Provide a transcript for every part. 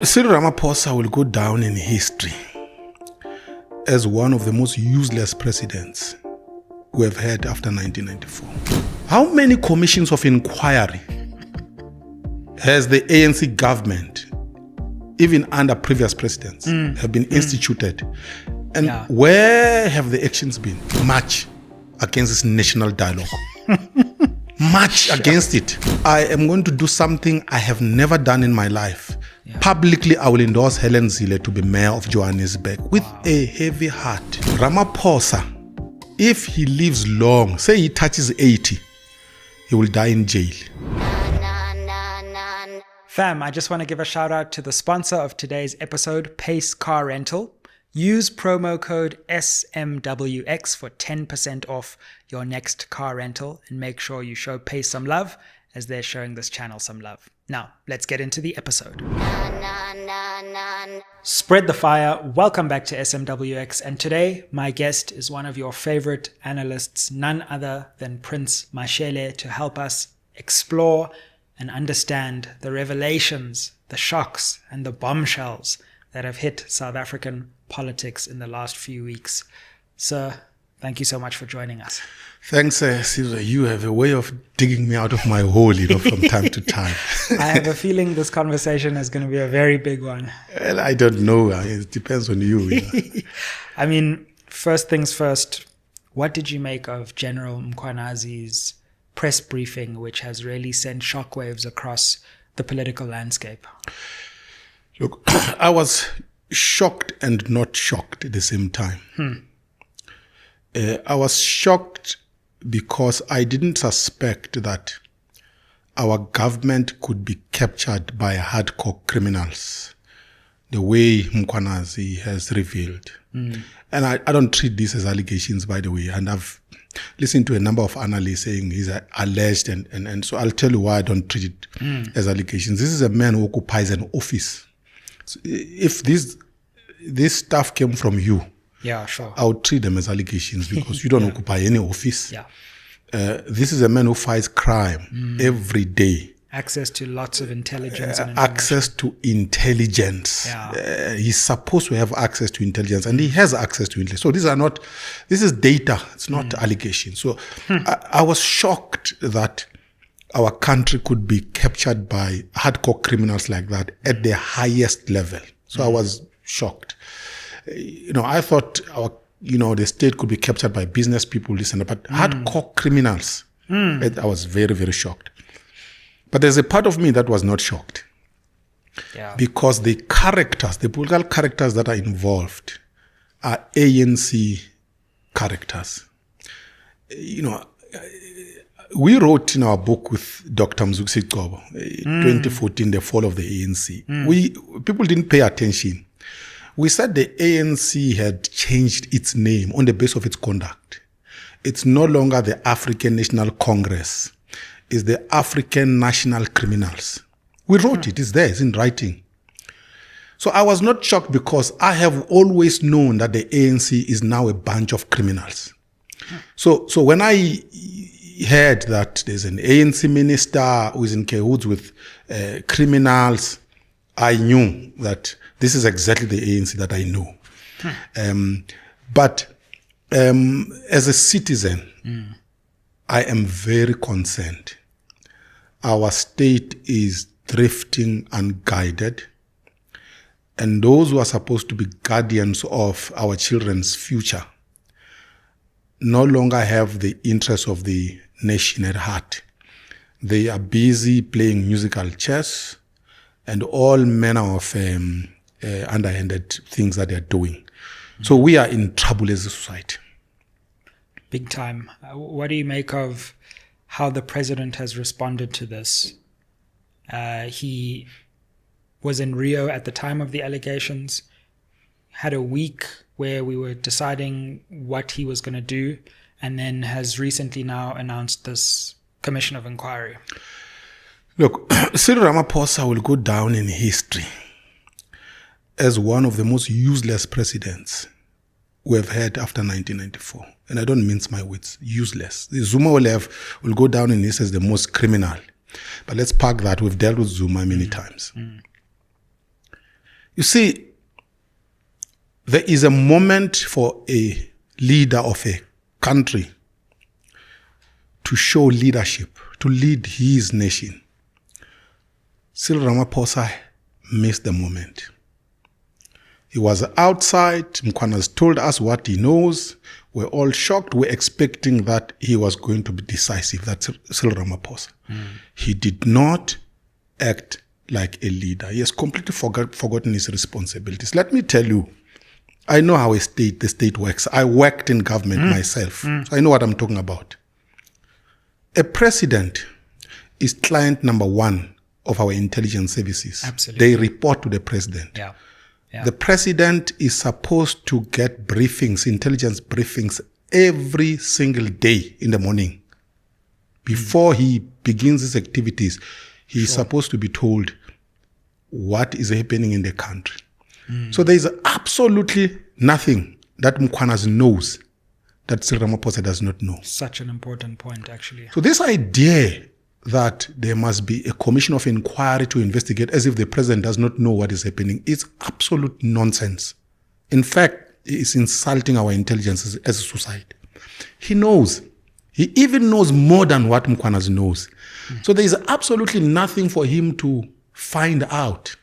Cyril Ramaphosa will go down in history as one of the most useless presidents we have had after 1994. How many commissions of inquiry has the ANC government, even under previous presidents, have been instituted? And where have the actions been? Much against this national dialogue. Much against it. I am going to do something I have never done in my life. Publicly, I will endorse Helen Zille to be mayor of Johannesburg with a heavy heart. Ramaphosa, if he lives long, say he touches 80, he will die in jail. Fam, I just want to give a shout out to the sponsor of today's episode, Pace Car Rental. Use promo code SMWX for 10% off your next car rental, and make sure you show Pace some love as they're showing this channel some love. Now, let's get into the episode. Spread the fire. Welcome back to SMWX, and today my guest is one of your favorite analysts, none other than Prince Mashele, to help us explore and understand the revelations, the shocks, and the bombshells that have hit South African politics in the last few weeks. Sir, thank you so much for joining us. Thanks, Caesar. You have a way of digging me out of my hole, from time to time. I have a feeling this conversation is going to be a very big one. Well, I don't know. It depends on you. I mean, first things first, what did you make of General Mukwanazi's press briefing, which has really sent shockwaves across the political landscape? Look, I was shocked and not shocked at the same time. I was shocked because I didn't suspect that our government could be captured by hardcore criminals the way Mukwanazi has revealed. And I don't treat this as allegations, by the way. And I've listened to a number of analysts saying he's alleged. And so I'll tell you why I don't treat it as allegations. This is a man who occupies an office. So if this stuff came from you, I would treat them as allegations because you don't occupy any office. This is a man who fights crime every day. Access to lots of intelligence. Access to intelligence. He's supposed to have access to intelligence, and he has access to intelligence. So this is data. It's not allegations. So I was shocked that our country could be captured by hardcore criminals like that at the highest level. So I was shocked. I thought the state could be captured by business people, but hardcore criminals, I was very, very shocked. But there's a part of me that was not shocked. Because the political characters that are involved are ANC characters. We wrote in our book with Dr. Mzukisi Qobo, 2014, The Fall of the ANC. People didn't pay attention. We said the ANC had changed its name on the basis of its conduct. It's no longer the African National Congress. It's the African National Criminals. We wrote it. It's there. It's in writing. So I was not shocked because I have always known that the ANC is now a bunch of criminals. So when I heard that there's an ANC minister who is in cahoots with criminals, I knew that this is exactly the ANC that I know. But as a citizen, I am very concerned. Our state is drifting unguided, and those who are supposed to be guardians of our children's future no longer have the interests of the nation at heart. They are busy playing musical chess and all manner of underhanded things that they're doing. So we are in trouble as a society. Big time. What do you make of how the president has responded to this? He was in Rio at the time of the allegations, had a week where we were deciding what he was going to do, and then has recently now announced this commission of inquiry. Look, Cyril Ramaphosa will go down in history as one of the most useless presidents we have had after 1994. And I don't mince my words, useless. The Zuma will go down in this as the most criminal. But let's park that. We've dealt with Zuma many times. You see, there is a moment for a leader of a country to show leadership, to lead his nation. Cyril Ramaphosa missed the moment. He was outside. Mukwanazi told us what he knows. We're all shocked. We're expecting that he was going to be decisive. That's Cyril Ramaphosa. He did not act like a leader. He has completely forgotten his responsibilities. Let me tell you, I know how the state works. I worked in government myself. So I know what I'm talking about. A president is client number one of our intelligence services. Absolutely. They report to the president. Yeah. The president is supposed to get briefings, intelligence briefings, every single day in the morning. Before he begins his activities, he's supposed to be told what is happening in the country. So there is absolutely nothing that Mukwanazi knows that Cyril Ramaphosa does not know. Such an important point, actually. So this idea that there must be a commission of inquiry to investigate as if the president does not know what is happening is absolute nonsense. In fact, it's insulting our intelligence as a society. He knows. He even knows more than what Mukwanazi knows. So there is absolutely nothing for him to find out.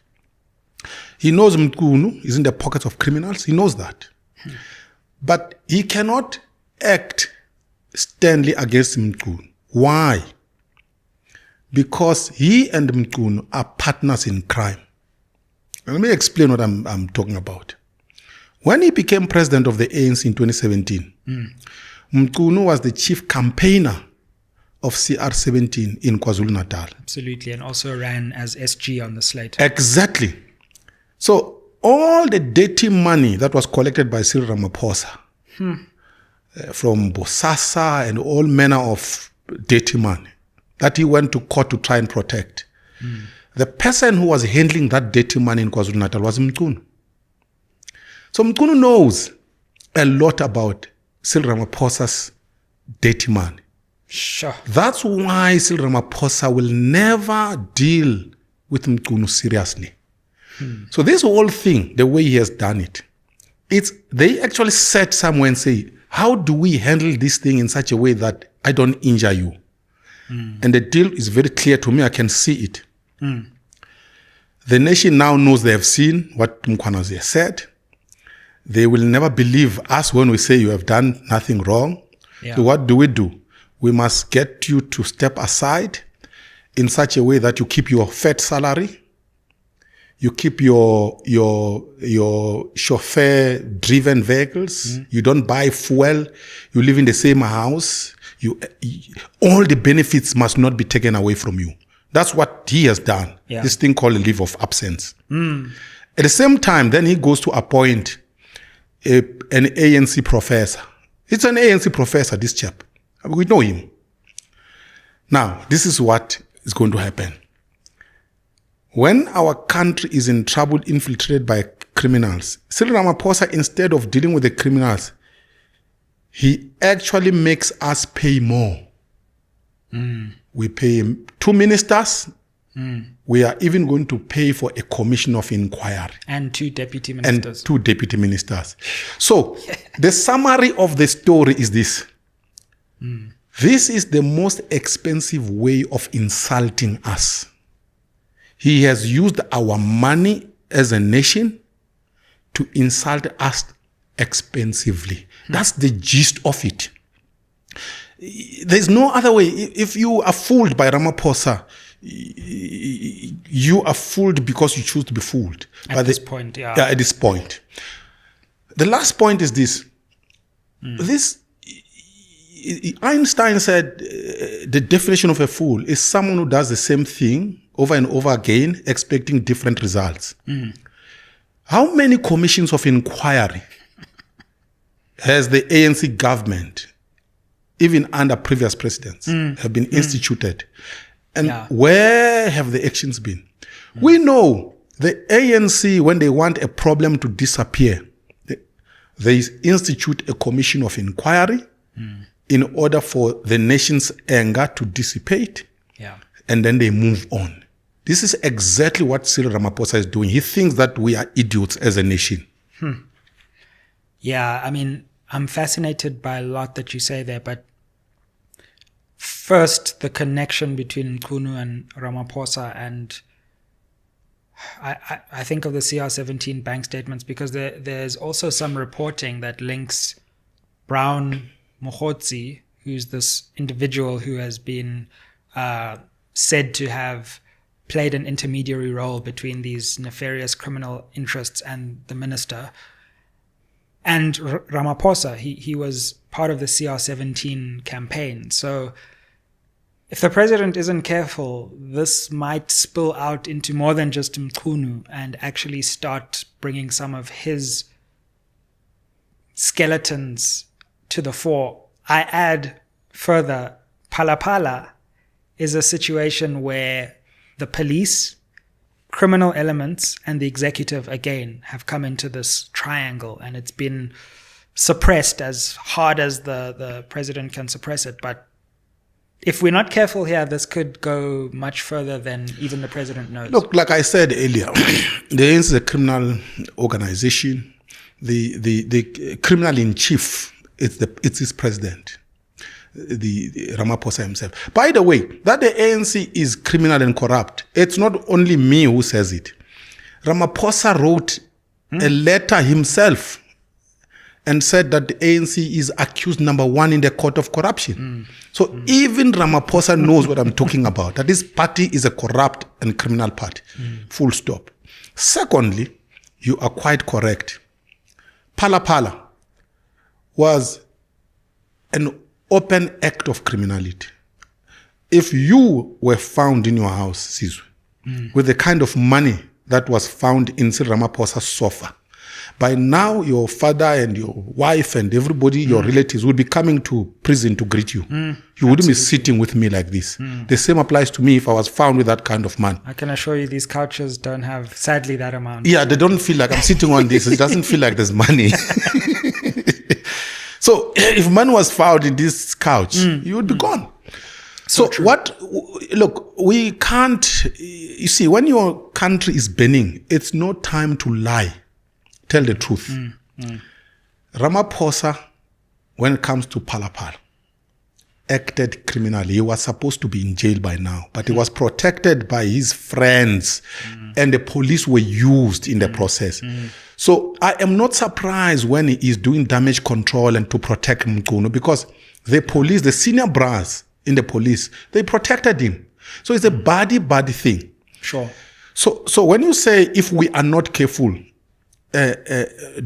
He knows Mkunu is in the pockets of criminals. He knows that. But he cannot act sternly against Mkunu. Why? Because he and Mkunu are partners in crime. Let me explain what I'm talking about. When he became president of the ANC in 2017, Mkunu was the chief campaigner of CR17 in KwaZulu-Natal. Absolutely, and also ran as SG on the slate. Exactly. So all the dirty money that was collected by Cyril Ramaphosa from Bosasa and all manner of dirty money that he went to court to try and protect. The person who was handling that dirty money in KwaZulu-Natal was Mkunu. So Mkunu knows a lot about Cyril Ramaphosa's dirty money. Sure. That's why Cyril Ramaphosa will never deal with Mkunu seriously. So this whole thing, the way he has done it, they actually sat somewhere and say, how do we handle this thing in such a way that I don't injure you? And the deal is very clear to me. I can see it. The nation now knows they have seen what Mukwanazi has said. They will never believe us when we say you have done nothing wrong. Yeah. So what do? We must get you to step aside in such a way that you keep your fat salary, you keep your chauffeur-driven vehicles, you don't buy fuel, you live in the same house, all the benefits must not be taken away from you. That's what he has done, this thing called a leave of absence. At the same time, then he goes to appoint an ANC professor. It's an ANC professor, this chap. We know him. Now, this is what is going to happen. When our country is in trouble, infiltrated by criminals, Cyril Ramaphosa, instead of dealing with the criminals, he actually makes us pay more. We pay 2 ministers. We are even going to pay for a commission of inquiry. And 2 deputy ministers. So the summary of the story is this. This is the most expensive way of insulting us. He has used our money as a nation to insult us expensively. That's the gist of it. There's no other way. If you are fooled by Ramaphosa, you are fooled because you choose to be fooled. At this point, yeah. At this point. The last point is this. Einstein said the definition of a fool is someone who does the same thing over and over again, expecting different results. How many commissions of inquiry has the ANC government, even under previous presidents, have been instituted? And where have the actions been? We know the ANC, when they want a problem to disappear, they institute a commission of inquiry in order for the nation's anger to dissipate, and then they move on. This is exactly what Cyril Ramaphosa is doing. He thinks that we are idiots as a nation. Yeah, I mean, I'm fascinated by a lot that you say there, but first, the connection between Nkunu and Ramaphosa, and I think of the CR17 bank statements because there's also some reporting that links Brown Mogotsi, who's this individual who has been said to have played an intermediary role between these nefarious criminal interests and the minister. And Ramaphosa, he was part of the CR17 campaign. So if the president isn't careful, this might spill out into more than just Nkunu and actually start bringing some of his skeletons to the fore. I add further, Phala is a situation where the police, criminal elements, and the executive again have come into this triangle, and it's been suppressed as hard as the president can suppress it. But if we're not careful here, this could go much further than even the president knows. Look, like I said earlier, there is a criminal organization. The criminal in chief, it's his president, the Ramaphosa himself. By the way, that the ANC is criminal and corrupt, it's not only me who says it. Ramaphosa wrote a letter himself and said that the ANC is accused number one in the court of corruption. So even Ramaphosa knows what I'm talking about, that this party is a corrupt and criminal party. Full stop. Secondly, you are quite correct. Phala was an open act of criminality. If you were found in your house, Sizwe, with the kind of money that was found in Cyril Ramaphosa's sofa, by now your father and your wife and everybody, your relatives, would be coming to prison to greet you. You wouldn't be sitting with me like this. The same applies to me if I was found with that kind of money. I can assure you these couches don't have, sadly, that amount. Yeah, they don't feel like I'm sitting on this. It doesn't feel like there's money. So if money was found in this couch, you would be gone. So look, we can't, you see, when your country is burning, it's no time to lie. Tell the truth. Ramaphosa, when it comes to Phala, acted criminally. He was supposed to be in jail by now, but he was protected by his friends, and the police were used in the process. So I am not surprised when he is doing damage control and to protect Nkunu, because the police, the senior brass in the police, they protected him. So it's a body thing. Sure. So when you say if we are not careful,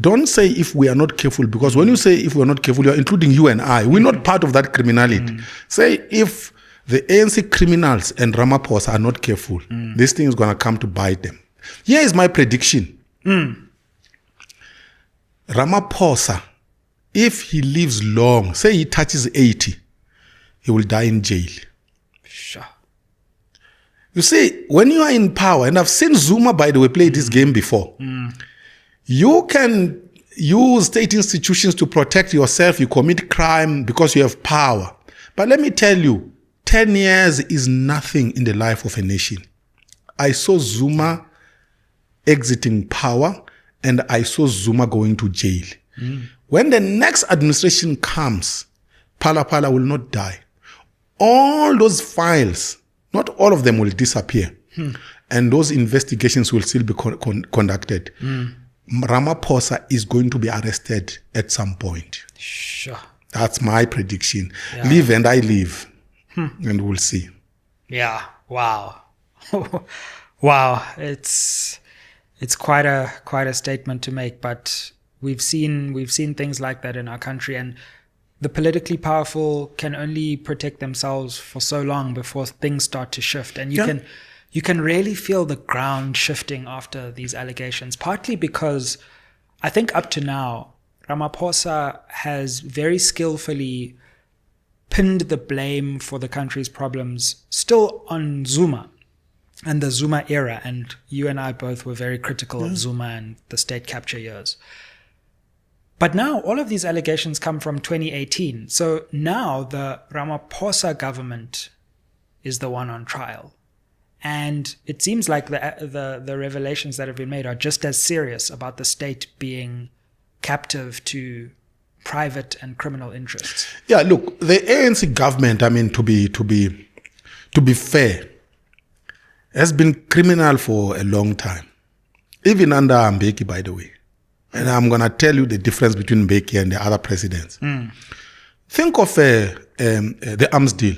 don't say if we are not careful, because when you say if we are not careful, you are including you and I. We're not part of that criminality. Say if the ANC criminals and Ramaphosa are not careful, this thing is going to come to bite them. Here is my prediction. Ramaphosa, if he lives long, say he touches 80, he will die in jail. Sure. You see, when you are in power, and I've seen Zuma, by the way, play this game before, you can use state institutions to protect yourself. You commit crime because you have power. But let me tell you, 10 years is nothing in the life of a nation. I saw Zuma exiting power, and I saw Zuma going to jail. When the next administration comes, Phala will not die. All those files, not all of them will disappear. And those investigations will still be conducted. Ramaphosa is going to be arrested at some point. Sure. That's my prediction. Yeah. Live and I live. And we'll see. Yeah. Wow. Wow. It's quite a statement to make, but we've seen things like that in our country, and the politically powerful can only protect themselves for so long before things start to shift. And you can really feel the ground shifting after these allegations, partly because I think up to now, Ramaphosa has very skillfully pinned the blame for the country's problems still on Zuma and the Zuma era. And you and I both were very critical of Zuma and the state capture years. But now all of these allegations come from 2018. So now the Ramaphosa government is the one on trial. And it seems like the revelations that have been made are just as serious about the state being captive to private and criminal interests. Yeah, look, the ANC government, I mean, to be fair, has been criminal for a long time, even under Mbeki, by the way. And I'm going to tell you the difference between Mbeki and the other presidents. Think of the arms deal.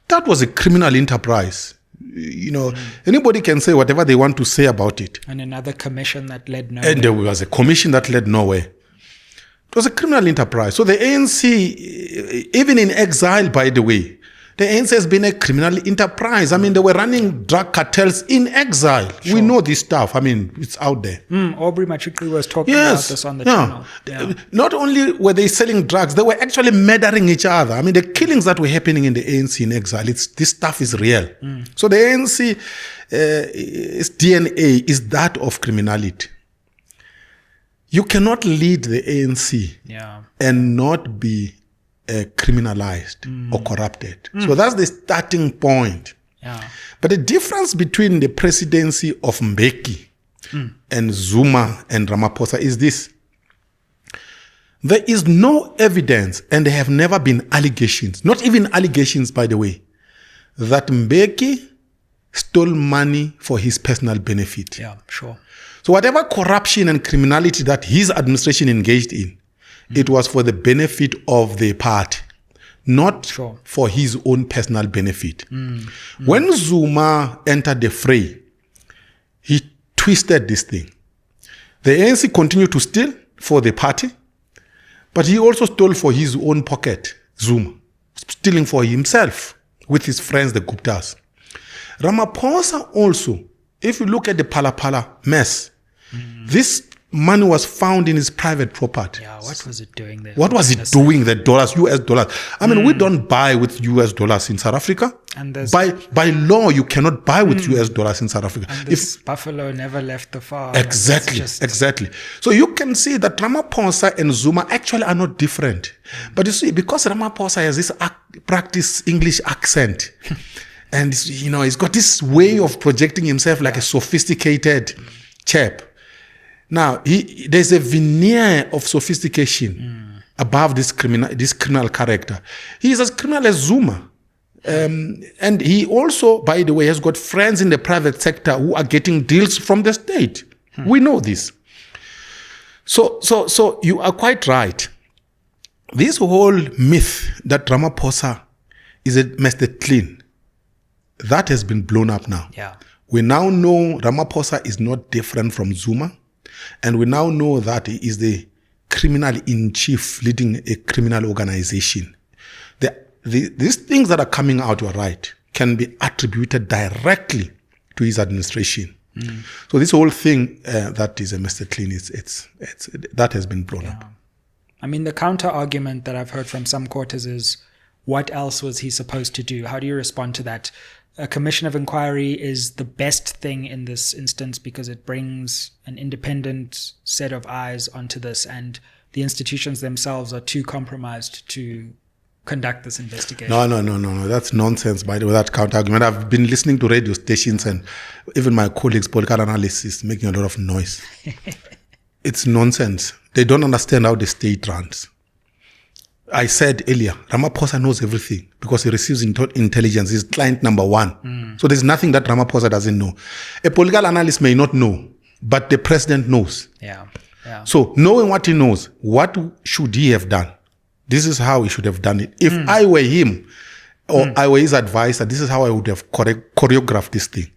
That was a criminal enterprise. You know, anybody can say whatever they want to say about it. And another commission that led nowhere. And there was a commission that led nowhere. It was a criminal enterprise. So the ANC, even in exile, by the way, the ANC has been a criminal enterprise. I mean, they were running drug cartels in exile. Sure. We know this stuff. I mean, it's out there. Aubrey Machikli was talking about this on the channel. Yeah. Not only were they selling drugs, they were actually murdering each other. I mean, the killings that were happening in the ANC in exile, this stuff is real. So the ANC, its DNA is that of criminality. You cannot lead the ANC and not be criminalized or corrupted. So that's the starting point. Yeah. But the difference between the presidency of Mbeki and Zuma and Ramaphosa is this. There is no evidence, and there have never been allegations, not even allegations, by the way, that Mbeki stole money for his personal benefit. Yeah, sure. So whatever corruption and criminality that his administration engaged in, it was for the benefit of the party, not for his own personal benefit. When Zuma entered the fray, he twisted this thing. The ANC continued to steal for the party, but he also stole for his own pocket, Zuma, stealing for himself with his friends, the Guptas. Ramaphosa also, if you look at the Pala mess, this money was found in his private property. Yeah, what was it doing there? What was it doing? The dollars, US dollars. I mean, we don't buy with US dollars in South Africa. And by law, you cannot buy with US dollars in South Africa. And if buffalo never left the farm. Exactly. So you can see that Ramaphosa and Zuma actually are not different. But you see, because Ramaphosa has this practice English accent, and he's got this way of projecting himself like a sophisticated chap. Now, there's a veneer of sophistication above this criminal character. He is as criminal as Zuma. And he also, by the way, has got friends in the private sector who are getting deals from the state. We know this. So you are quite right. This whole myth that Ramaphosa is a master clean, that has been blown up now. Yeah. We now know Ramaphosa is not different from Zuma. And we now know that he is the criminal-in-chief leading a criminal organization. These things that are coming out, you are right, can be attributed directly to his administration. So this whole thing that is a Mr. Clean, that has been blown up. I mean, the counter-argument that I've heard from some quarters is, what else was he supposed to do? How do you respond to that? A commission of inquiry is the best thing in this instance because it brings an independent set of eyes onto this, and the institutions themselves are too compromised to conduct this investigation. No. That's nonsense, by the way, that counter-argument. I've been listening to radio stations, and even my colleagues, political analysts, is making a lot of noise. It's nonsense. They don't understand how the state runs. I said earlier, Ramaphosa knows everything because he receives intelligence. He's client number one. So there's nothing that Ramaphosa doesn't know. A political analyst may not know, but the president knows. Yeah. So knowing what he knows, what should he have done? This is how he should have done it. If I were him or I were his advisor, this is how I would have choreographed this thing.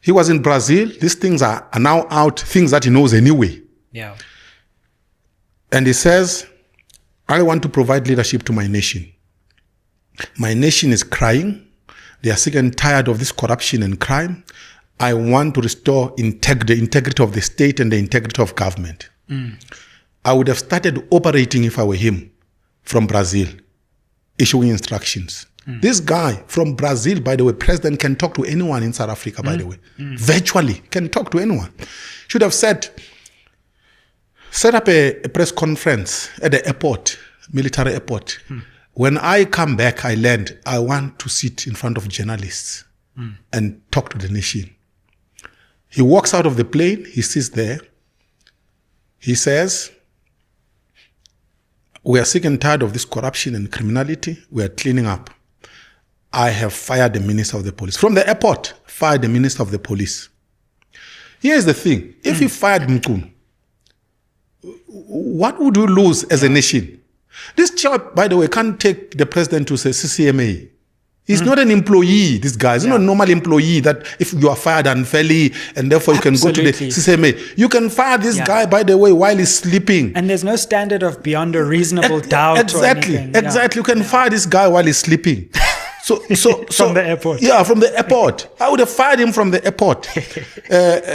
He was in Brazil. These things are now out, things that he knows anyway. Yeah. And he says, I want to provide leadership to my nation. My nation is crying. They are sick and tired of this corruption and crime. I want to restore the integrity of the state and the integrity of government. I would have started operating, if I were him, from Brazil, issuing instructions. This guy from Brazil, by the way, president can talk to anyone in South Africa, by the way. Virtually can talk to anyone. Should have set up a press conference at the airport, military airport. When I come back, I land, I want to sit in front of journalists and talk to the nation. He walks out of the plane, he sits there. He says, we are sick and tired of this corruption and criminality. We are cleaning up. I have fired the minister of the police. From the airport, fired the minister of the police. Here's the thing. If you fired Mkunu, what would you lose as a nation? This chap, by the way, can't take the president to say CCMA. He's not an employee, this guy. He's not a normal employee that if you are fired unfairly and therefore you can go to the CCMA. You can fire this guy, by the way, while he's sleeping. And there's no standard of beyond a reasonable doubt exactly, or anything. Exactly. You can fire this guy while he's sleeping. So from the airport. Yeah, from the airport. I would have fired him from the airport.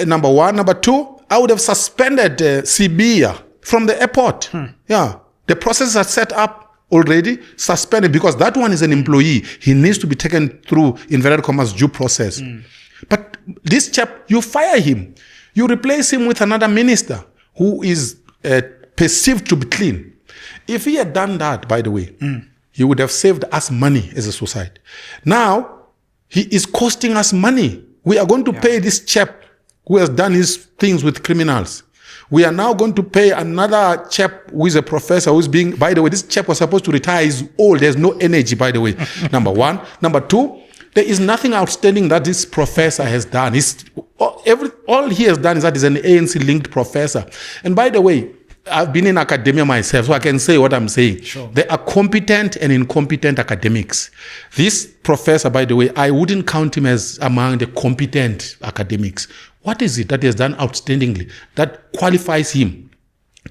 Number one. Number two, I would have suspended Sibia from the airport. Yeah. The processes are set up already, suspended, because that one is an employee. He needs to be taken through inverted commas due process. But this chap, you fire him. You replace him with another minister who is perceived to be clean. If he had done that, by the way, he would have saved us money as a society. Now, he is costing us money. We are going to pay this chap who has done his things with criminals. We are now going to pay another chap who is a professor who's being, by the way, this chap was supposed to retire. He's old. There's no energy, by the way. Number one. Number two, there is nothing outstanding that this professor has done. All he has done is that he's an ANC-linked professor. And by the way, I've been in academia myself, so I can say what I'm saying. Sure. There are competent and incompetent academics. This professor, by the way, I wouldn't count him as among the competent academics. What is it that he has done outstandingly that qualifies him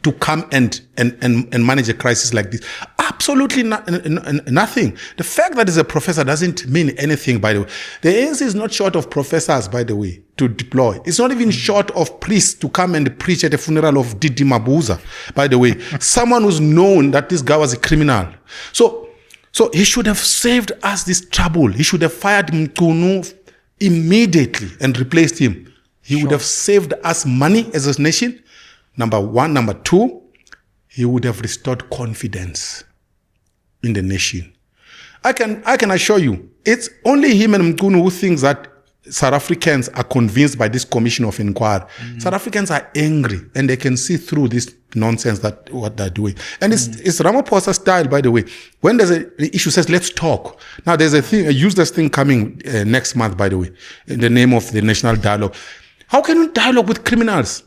to come and manage a crisis like this? Absolutely nothing. The fact that he's a professor doesn't mean anything, by the way. The ANC is not short of professors, by the way, to deploy. It's not even short of priests to come and preach at the funeral of Didi Mabuza, by the way. Someone who's known that this guy was a criminal. So he should have saved us this trouble. He should have fired Mkunu immediately and replaced him. He would have saved us money as a nation. Number one. Number two, he would have restored confidence in the nation. I can assure you, it's only him and Mkunu who thinks that South Africans are convinced by this commission of inquiry. South Africans are angry and they can see through this nonsense that what they're doing. And it's Ramaphosa style, by the way. When there's an issue, says let's talk. Now there's a useless thing coming next month, by the way, in the name of the national dialogue. How can you dialogue with criminals?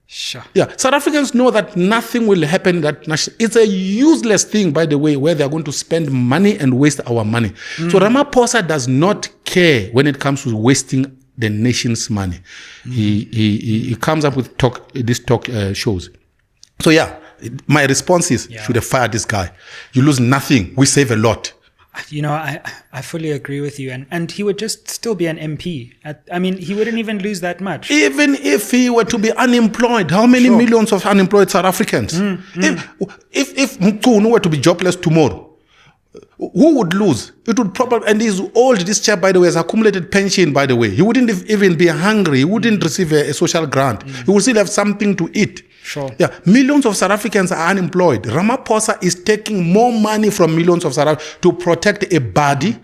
Sure. Yeah, South Africans know that nothing will happen. It's a useless thing, by the way, where they're going to spend money and waste our money. So Ramaphosa does not care when it comes to wasting the nation's money. He comes up with these talk shows. So yeah, my response is, should have fired this guy. You lose nothing. We save a lot. You know, I fully agree with you. And he would just still be an MP. I mean, he wouldn't even lose that much. Even if he were to be unemployed, how many millions of unemployed South Africans? If Mkunu were to be jobless tomorrow, who would lose? It would probably, and he's old, this chap, by the way, has accumulated pension, by the way. He wouldn't even be hungry. He wouldn't receive a social grant. He would still have something to eat. Sure. Yeah, millions of South Africans are unemployed. Ramaphosa is taking more money from millions of South Africans to protect a body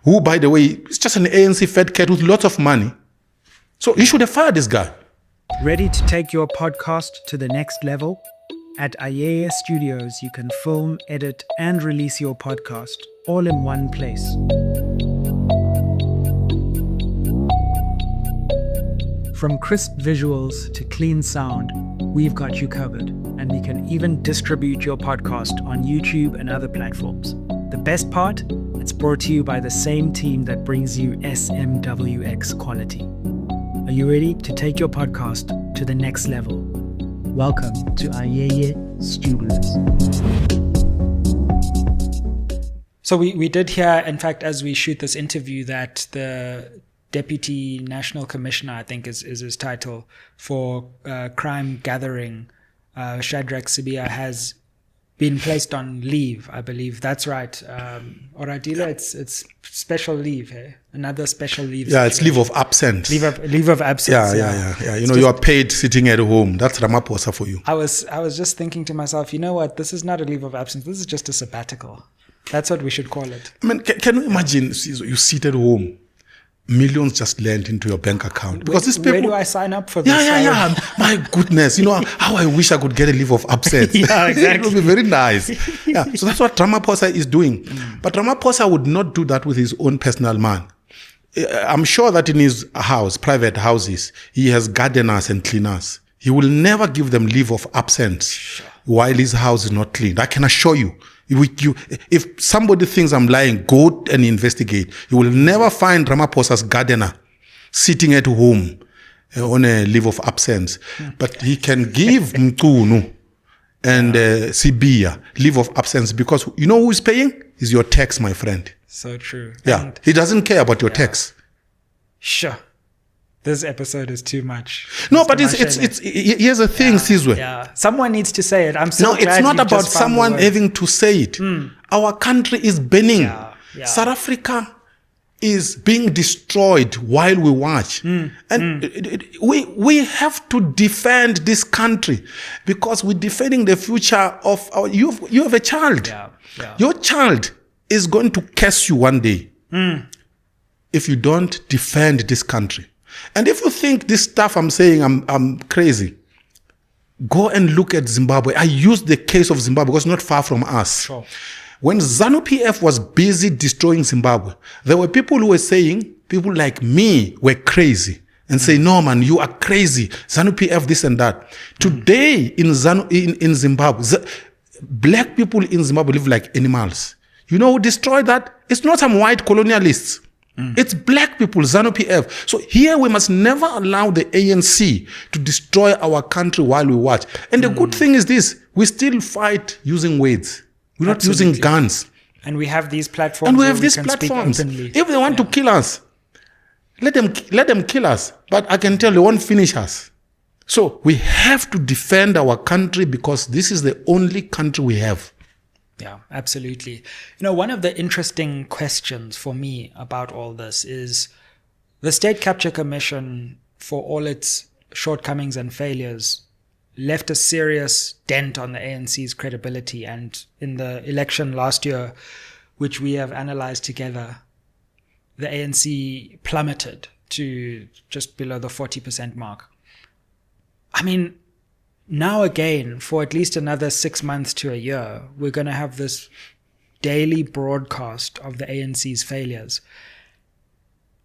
who, by the way, is just an ANC-fed cat with lots of money. So he should have fired this guy. Ready to take your podcast to the next level? At Ayeye Studios, you can film, edit, and release your podcast all in one place. From crisp visuals to clean sound, we've got you covered, and we can even distribute your podcast on YouTube and other platforms. The best part? It's brought to you by the same team that brings you SMWX quality. Are you ready to take your podcast to the next level? Welcome to Ayeye Studios. So we did hear, in fact, as we shoot this interview, that the Deputy National Commissioner, I think is his title, for crime gathering, Shadrack Sibia, has been placed on leave, I believe. That's right. Oradila, it's special leave, eh? Another special leave. Yeah, it's leave of absence. Leave of absence. Yeah. You know, you are paid sitting at home. That's Ramaphosa for you. I was just thinking to myself, you know what? This is not a leave of absence. This is just a sabbatical. That's what we should call it. I mean, can you imagine you sit at home millions just land into your bank account. Because these people, where do I sign up for this? Yeah. My goodness, how I wish I could get a leave of absence. Yeah, exactly. It would be very nice. Yeah, so that's what Ramaphosa is doing. But Ramaphosa would not do that with his own personal man. I'm sure that in his house, private houses, he has gardeners and cleaners. He will never give them leave of absence while his house is not cleaned. I can assure you. If somebody thinks I'm lying, go and investigate. You will never find Ramaphosa's gardener sitting at home on a leave of absence. But he can give Mkunu and Sibia leave of absence because you know who is paying? Is your tax, my friend. So true. Yeah, And he doesn't care about your tax. sure. This episode is too much. No, Mr. but Mashele. it's here's the thing, Sizwe. Yeah, someone needs to say it. I'm so No, glad it's not you've about just found the someone word. having to say it. Our country is burning. Yeah. South Africa is being destroyed while we watch. And we have to defend this country because we're defending the future of our... You have a child. Yeah. Your child is going to curse you one day if you don't defend this country. And if you think this stuff I'm saying, I'm crazy, go and look at Zimbabwe. I use the case of Zimbabwe because it's not far from us. Sure. When ZANU-PF was busy destroying Zimbabwe, there were people who were saying, people like me were crazy and say, no, man, you are crazy. ZANU-PF, this and that. Today in Zimbabwe, black people in Zimbabwe live like animals. You know who destroyed that? It's not some white colonialists. It's black people, ZANU-PF. So here we must never allow the ANC to destroy our country while we watch. And the good thing is this, we still fight using words. We're not using guns. And we have these platforms. And we where have these can speak platforms. openly. If they want to kill us, let them kill us. But I can tell they won't finish us. So we have to defend our country because this is the only country we have. Yeah, absolutely. One of the interesting questions for me about all this is the State Capture Commission, for all its shortcomings and failures, left a serious dent on the ANC's credibility. And in the election last year, which we have analyzed together, the ANC plummeted to just below the 40% mark. I mean, now again, for at least another 6 months to a year, we're going to have this daily broadcast of the ANC's failures.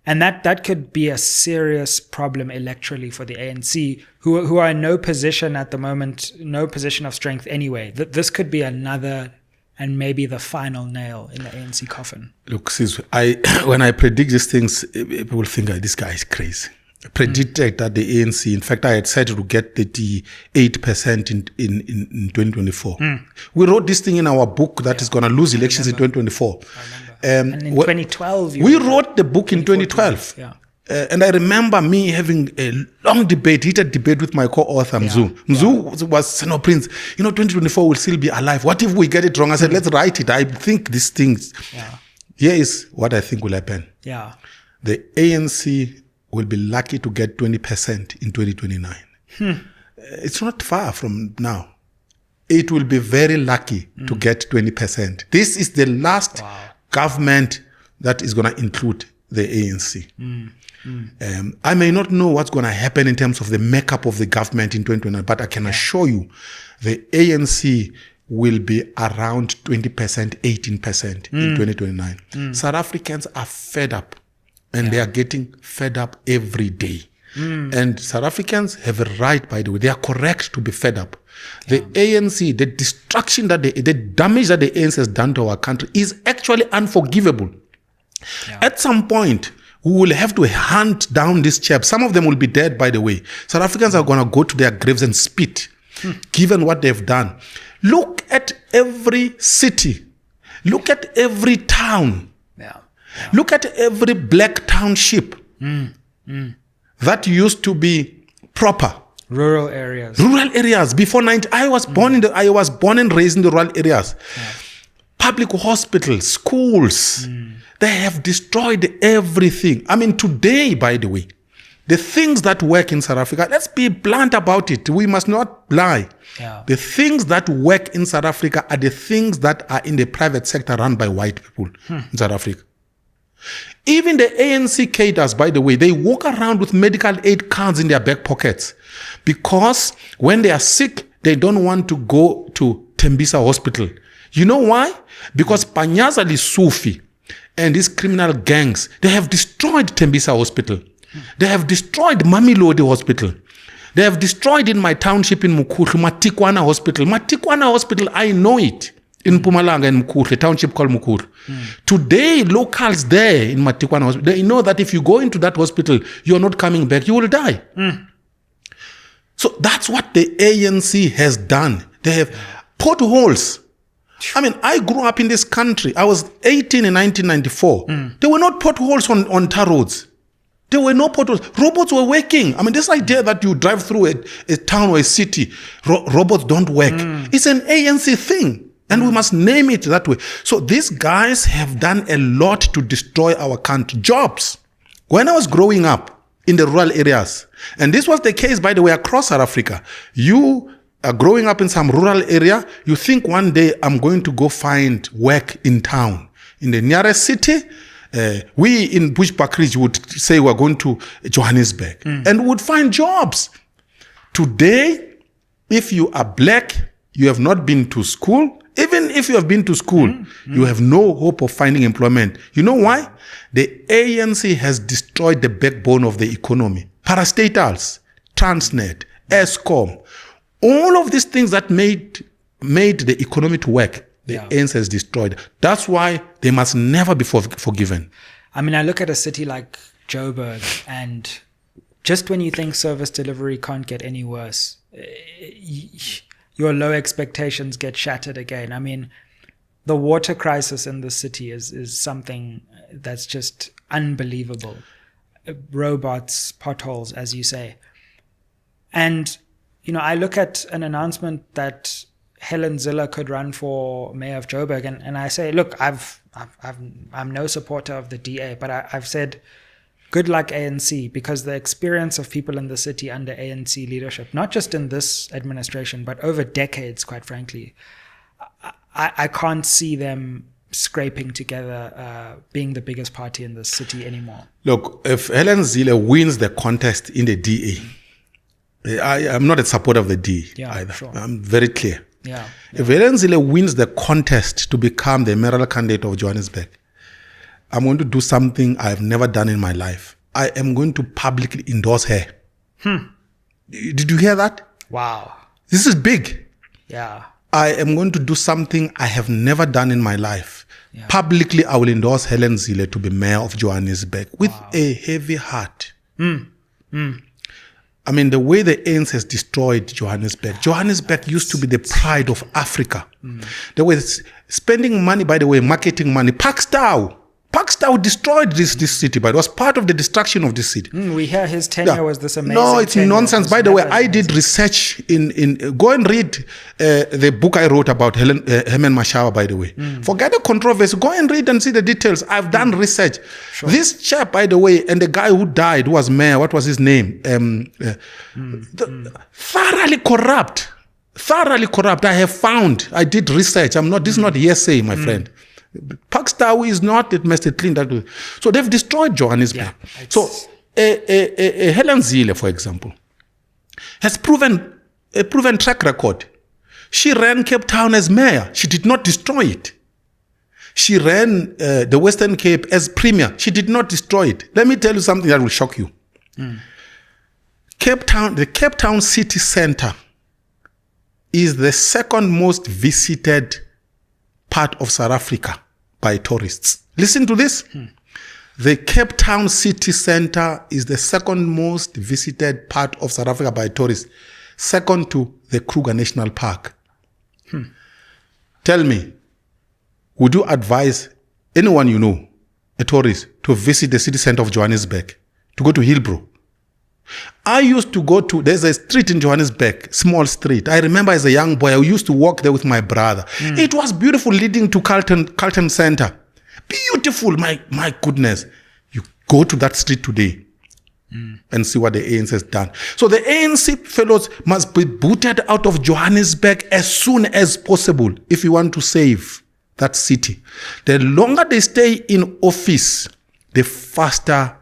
And that could be a serious problem electorally for the ANC, who are in no position at the moment, no position of strength anyway. This could be another and maybe the final nail in the ANC coffin. Look, sis, when I predict these things, people think this guy is crazy. I predicted that the ANC, in fact, I had said to get 38% in 2024. We wrote this thing in our book that is going to lose elections in 2024. And in 2012, we wrote the book in 2012. Yeah. And I remember me having a long heated debate with my co-author, Mzu. Mzu was, no, Prince, 2024 will still be alive. What if we get it wrong? I said, let's write it. I think these things. Yeah. Here is what I think will happen. Yeah. The ANC will be lucky to get 20% in 2029. It's not far from now. It will be very lucky to get 20%. This is the last government that is going to include the ANC. I may not know what's going to happen in terms of the makeup of the government in 2029, but I can assure you the ANC will be around 20%, 18% in 2029. South Africans are fed up. And they are getting fed up every day. And South Africans have a right, by the way. They are correct to be fed up. The ANC, the destruction the damage that the ANC has done to our country is actually unforgivable. At some point, we will have to hunt down these chaps. Some of them will be dead, by the way. South Africans are going to go to their graves and spit, given what they've done. Look at every city. Look at every town. Look at every black township that used to be proper. Rural areas. Before 90, I was born and raised in the rural areas. Public hospitals, schools, they have destroyed everything. I mean, today, by the way, the things that work in South Africa, let's be blunt about it. We must not lie. The things that work in South Africa are the things that are in the private sector run by white people in South Africa. Even the ANC cadres, by the way, they walk around with medical aid cards in their back pockets because when they are sick, they don't want to go to Tembisa Hospital. You know why? Because Panyaza Lisufi and these criminal gangs, they have destroyed Tembisa Hospital. They have destroyed Mamilodi Hospital. They have destroyed in my township in Mukuru, Matikwana Hospital. Matikwana Hospital, I know it. In Mpumalanga in Mukuru, a township called Mukuru. Today, locals there in Matikwana Hospital, they know that if you go into that hospital, you're not coming back, you will die. So that's what the ANC has done. They have potholes. I mean, I grew up in this country. I was 18 in 1994. There were not potholes on tar roads. There were no potholes. Robots were working. I mean, this idea that you drive through a town or a city, robots don't work. It's an ANC thing. And we must name it that way. So these guys have done a lot to destroy our country. Jobs. When I was growing up in the rural areas, and this was the case, by the way, across South Africa, you are growing up in some rural area, you think one day I'm going to go find work in town. In the nearest city, we in Bushbuckridge would say we're going to Johannesburg and would find jobs. Today, if you are black, you have not been to school, even if you have been to school, you have no hope of finding employment. You know why? The ANC has destroyed the backbone of the economy. Parastatals, Transnet, Eskom, all of these things that made the economy to work, the ANC has destroyed. That's why they must never be forgiven. I mean, I look at a city like Joburg, and just when you think service delivery can't get any worse, your low expectations get shattered again. I mean, the water crisis in the city is something that's just unbelievable. Robots, potholes, as you say. And, you know, I look at an announcement that Helen Zille could run for mayor of Joburg, and I say, look, I'm no supporter of the DA, but I've said, good luck ANC, because the experience of people in the city under ANC leadership, not just in this administration, but over decades, quite frankly, I can't see them scraping together, being the biggest party in the city anymore. Look, if Helen Zille wins the contest in the DA, I'm not a supporter of the DA either. Sure. I'm very clear. If Helen Zille wins the contest to become the mayoral candidate of Johannesburg, I'm going to do something I've never done in my life. I am going to publicly endorse her. Did you hear that? Wow. This is big. Yeah. I am going to do something I have never done in my life. Publicly, I will endorse Helen Zille to be mayor of Johannesburg with a heavy heart. I mean, the way the ANC has destroyed Johannesburg. Johannesburg used to be the pride of Africa. They were spending money, by the way, marketing money. Pakstow destroyed this city, but it was part of the destruction of this city. We hear his tenure was this amazing. No, it's nonsense. By the way, I did research in go and read the book I wrote about Herman Mashele, by the way. Forget the controversy. Go and read and see the details. I've done research. Sure. This chap, by the way, and the guy who died, who was mayor, what was his name? Thoroughly corrupt. I have found. I did research. This is not hearsay, my friend. Pakstow is not Mr. Clean that way. So they've destroyed Johannesburg. So Helen Zille, for example, has proven a proven track record. She ran Cape Town as mayor. She did not destroy it. She ran the Western Cape as premier. She did not destroy it. Let me tell you something that will shock you. The Cape Town city center is the second most visited part of South Africa by tourists. Listen to this. The Cape Town city center is the second most visited part of South Africa by tourists, second to the Kruger National Park. Tell me, would you advise anyone you know, a tourist, to visit the city center of Johannesburg, to go to Hillbrow? I used to go to, there's a street in Johannesburg, small street. I remember as a young boy, I used to walk there with my brother. It was beautiful, leading to Carlton Center. Beautiful, my goodness. You go to that street today and see what the ANC has done. So the ANC fellows must be booted out of Johannesburg as soon as possible if you want to save that city. The longer they stay in office, the faster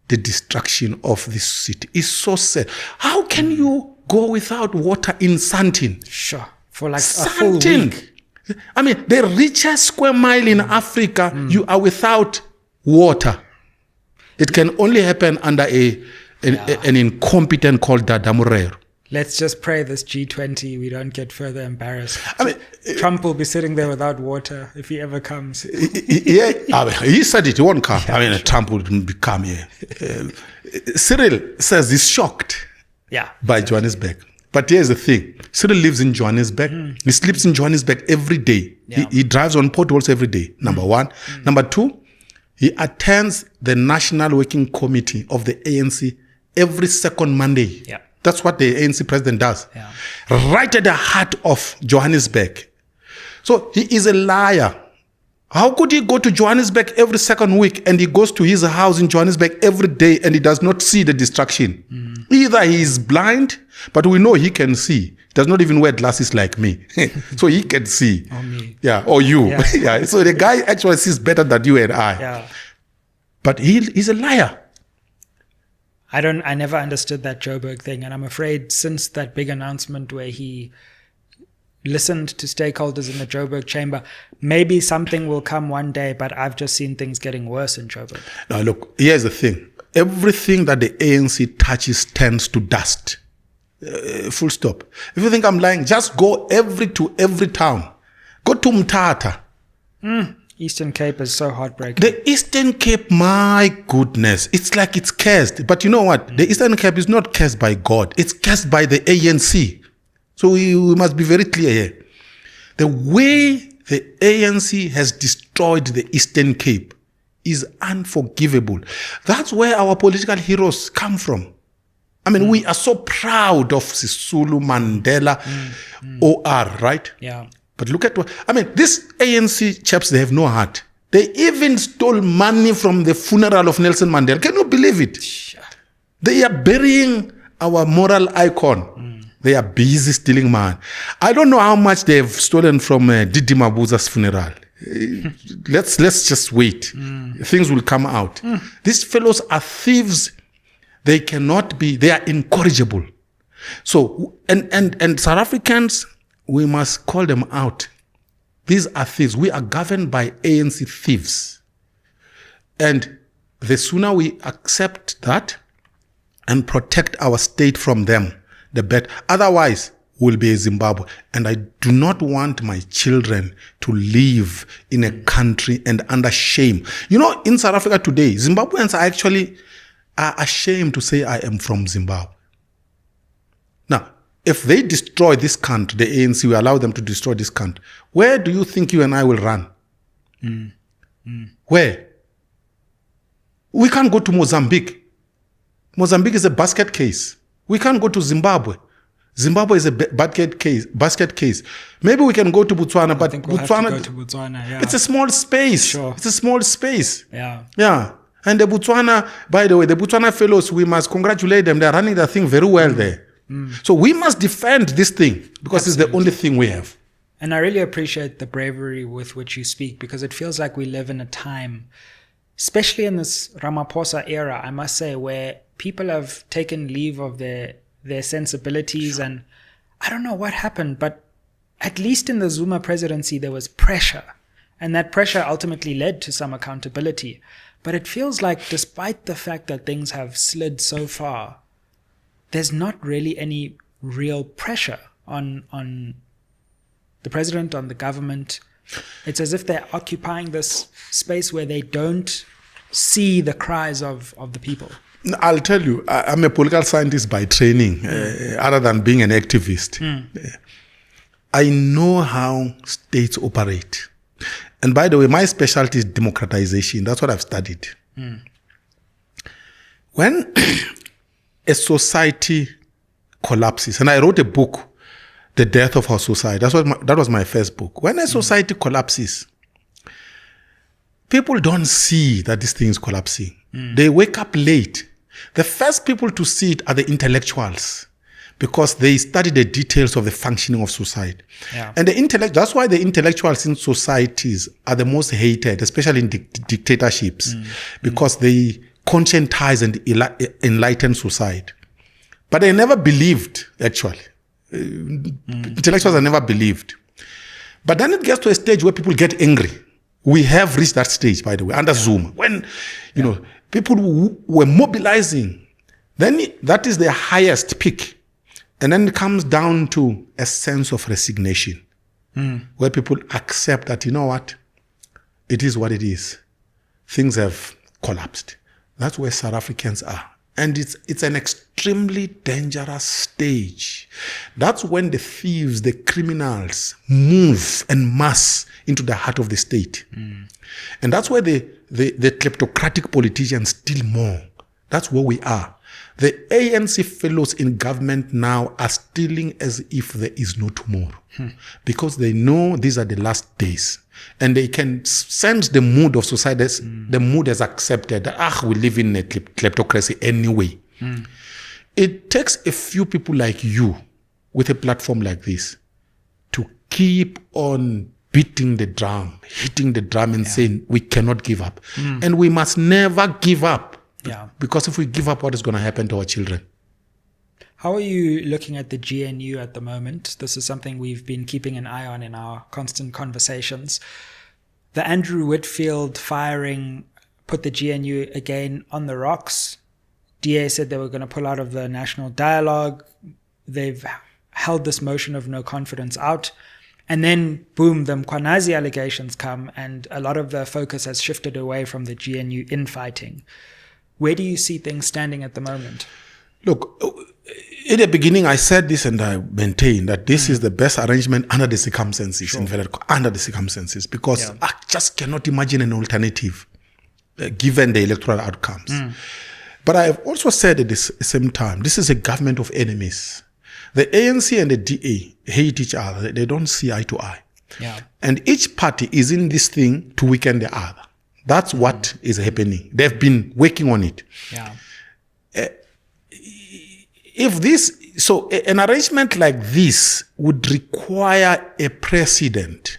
the destruction of this city. It's so sad. How can you go without water in Sandton? Sure. For like a full Sandton. week. I mean, the richest square mile in Africa, you are without water. It can only happen under an incompetent called Dada Murero. Let's just pray this G20 we don't get further embarrassed. I mean, Trump will be sitting there without water if he ever comes. Yeah, I mean, he said it won't come. I mean, Trump wouldn't come here. Cyril says he's shocked by Johannesburg. But here's the thing. Cyril lives in Johannesburg. He sleeps in Johannesburg every day. Yeah. He drives on potholes every day, number one. Number two, he attends the National Working Committee of the ANC every second Monday. Yeah. That's what the ANC president does. Yeah. Right at the heart of Johannesburg. So he is a liar. How could he go to Johannesburg every second week and he goes to his house in Johannesburg every day and he does not see the destruction? Either he is blind, but we know he can see. He does not even wear glasses like me. So he can see. Or me. Yeah, or you. Yeah. Yeah. So the guy actually sees better than you and I. Yeah. But he's a liar. I never understood that Joburg thing, and I'm afraid since that big announcement where he listened to stakeholders in the Joburg chamber, maybe something will come one day, but I've just seen things getting worse in Joburg. Now look, here's the thing. Everything that the ANC touches turns to dust. Full stop. If you think I'm lying, just go to every town. Go to Mthatha. Eastern Cape is so heartbreaking. The Eastern Cape, my goodness, it's like it's cursed. But you know what? The Eastern Cape is not cursed by God. It's cursed by the ANC. So we must be very clear here. The way the ANC has destroyed the Eastern Cape is unforgivable. That's where our political heroes come from. I mean, we are so proud of Sisulu, Mandela, OR, right? Yeah. But look at what, I mean, these ANC chaps, they have no heart. They even stole money from the funeral of Nelson Mandela. Can you believe it? They are burying our moral icon. They are busy stealing money. I don't know how much they have stolen from Didi Mabuza's funeral. Let's just wait. Things will come out. These fellows are thieves. They cannot be, they are incorrigible. So, and South Africans, we must call them out. These are thieves. We are governed by ANC thieves. And the sooner we accept that and protect our state from them, the better. Otherwise, we'll be a Zimbabwe. And I do not want my children to live in a country and under shame. You know, in South Africa today, Zimbabweans are actually ashamed to say, I am from Zimbabwe. Now, if they destroy this country, the ANC will allow them to destroy this country, where do you think you and I will run? Where? We can't go to Mozambique. Mozambique is a basket case. We can't go to Zimbabwe. Zimbabwe is a basket case. Maybe we can go to Botswana, but We'll Botswana, have to go to Botswana, yeah. it's a small space. Sure. It's a small space. Yeah. Yeah. And the Botswana, by the way, the Botswana fellows, we must congratulate them. They're running the thing very well there. So we must defend this thing because it's the only thing we have. And I really appreciate the bravery with which you speak, because it feels like we live in a time, especially in this Ramaphosa era, I must say, where people have taken leave of their sensibilities. And I don't know what happened, but at least in the Zuma presidency, there was pressure. And that pressure ultimately led to some accountability. But it feels like despite the fact that things have slid so far, there's not really any real pressure on the president, on the government. It's as if they're occupying this space where they don't see the cries of the people. I'll tell you, I'm a political scientist by training, other than being an activist. I know how states operate. And by the way, my specialty is democratization. That's what I've studied. When a society collapses, and I wrote a book, The Death of Our Society. That was my first book. When a society collapses, people don't see that this thing is collapsing. They wake up late. The first people to see it are the intellectuals. because they study the details of the functioning of society. Yeah. And that's why the intellectuals in societies are the most hated, especially in dictatorships, because they conscientize and enlighten society. But they never believed, actually. Intellectuals are never believed. But then it gets to a stage where people get angry. We have reached that stage, by the way, under Zuma. When, people who were mobilizing, then that is the highest peak. And then it comes down to a sense of resignation, where people accept that, you know what, it is what it is. Things have collapsed. That's where South Africans are. And it's an extremely dangerous stage. That's when the thieves, the criminals move en masse into the heart of the state. And that's where the kleptocratic politicians steal more. That's where we are. The ANC fellows in government now are stealing as if there is no tomorrow. Because they know these are the last days. And they can sense the mood of society. The mood has accepted that, we live in a kleptocracy anyway. It takes a few people like you with a platform like this to keep on beating the drum, hitting the drum and saying, we cannot give up. And we must never give up. Because if we give up, what is going to happen to our children? How are you looking at the GNU at the moment? This is something we've been keeping an eye on in our constant conversations. The Andrew Whitfield firing put the GNU again on the rocks. DA said they were going to pull out of the national dialogue. They've held this motion of no confidence out. And then, boom, the Mukwanazi allegations come, and a lot of the focus has shifted away from the GNU infighting. Where do you see things standing at the moment? Look, in the beginning, I said this and I maintain that this is the best arrangement under the circumstances, under the circumstances, because I just cannot imagine an alternative given the electoral outcomes. But I have also said at the same time, this is a government of enemies. The ANC and the DA hate each other. They don't see eye to eye. And each party is in this thing to weaken the other. That's what is happening. They've been working on it. An arrangement like this would require a president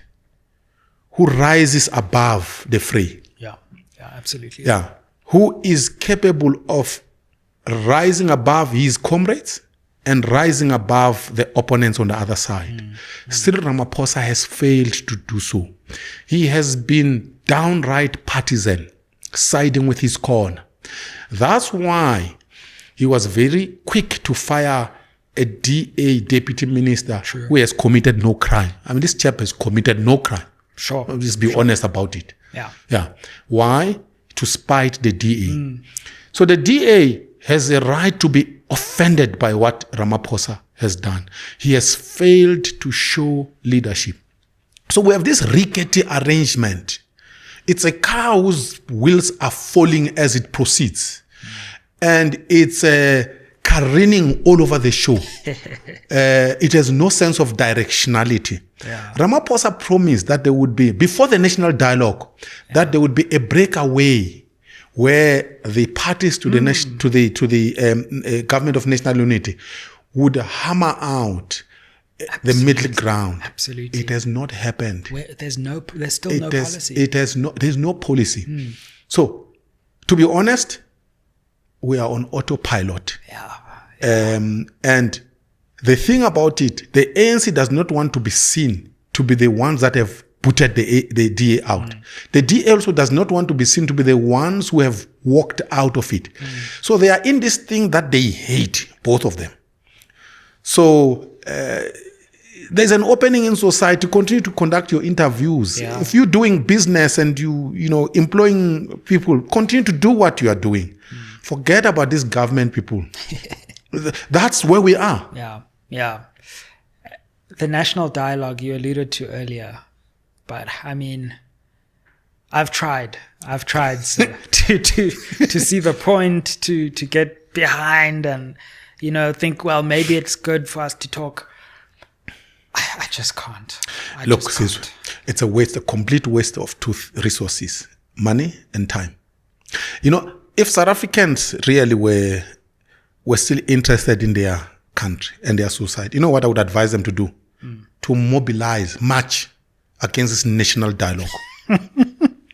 who rises above the fray. Absolutely. Who is capable of rising above his comrades and rising above the opponents on the other side. Cyril Ramaphosa has failed to do so. He has been downright partisan, siding with his corner. That's why he was very quick to fire a DA deputy minister who has committed no crime. I mean, this chap has committed no crime. I'll just be honest about it. Why? To spite the DA. So the DA has a right to be offended by what Ramaphosa has done. He has failed to show leadership. So we have this rickety arrangement. It's a car whose wheels are falling as it proceeds. And it's careening all over the show. It has no sense of directionality. Ramaphosa promised that there would be, before the national dialogue, that there would be a breakaway where the parties to the government of national unity would hammer out the middle ground. Absolutely. It has not happened. There's still no policy. There's no policy. So, to be honest, we are on autopilot. And the thing about it, the ANC does not want to be seen to be the ones that have putted the DA out. The DA also does not want to be seen to be the ones who have walked out of it. So they are in this thing that they hate, both of them. So there's an opening in society to continue to conduct your interviews. If you're doing business and you employing people, continue to do what you are doing. Forget about these government people. That's where we are. The national dialogue you alluded to earlier, but I mean, I've tried so, to see the point, to get behind and think, well, maybe it's good for us to talk. I just can't. Look, it's a complete waste of two resources: money and time. If South Africans really were still interested in their country and their society, you know what I would advise them to do? To mobilize, march against this national dialogue.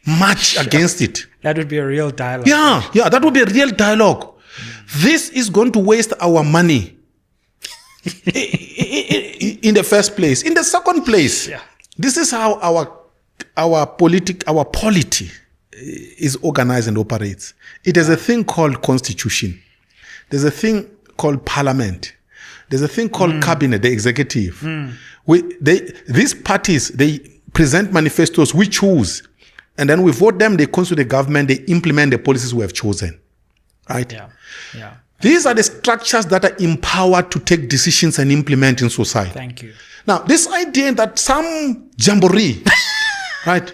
March against it. That would be a real dialogue. Yeah, that would be a real dialogue. This is going to waste our money in the first place. In the second place, this is how our polity is organized and operates. It is a thing called constitution. There's a thing called parliament. There's a thing called cabinet, the executive. These parties, they present manifestos, we choose. And then we vote them, they constitute the government, they implement the policies we have chosen. Right? Yeah. These are the structures that are empowered to take decisions and implement in society. Thank you. Now, this idea that some jamboree, right,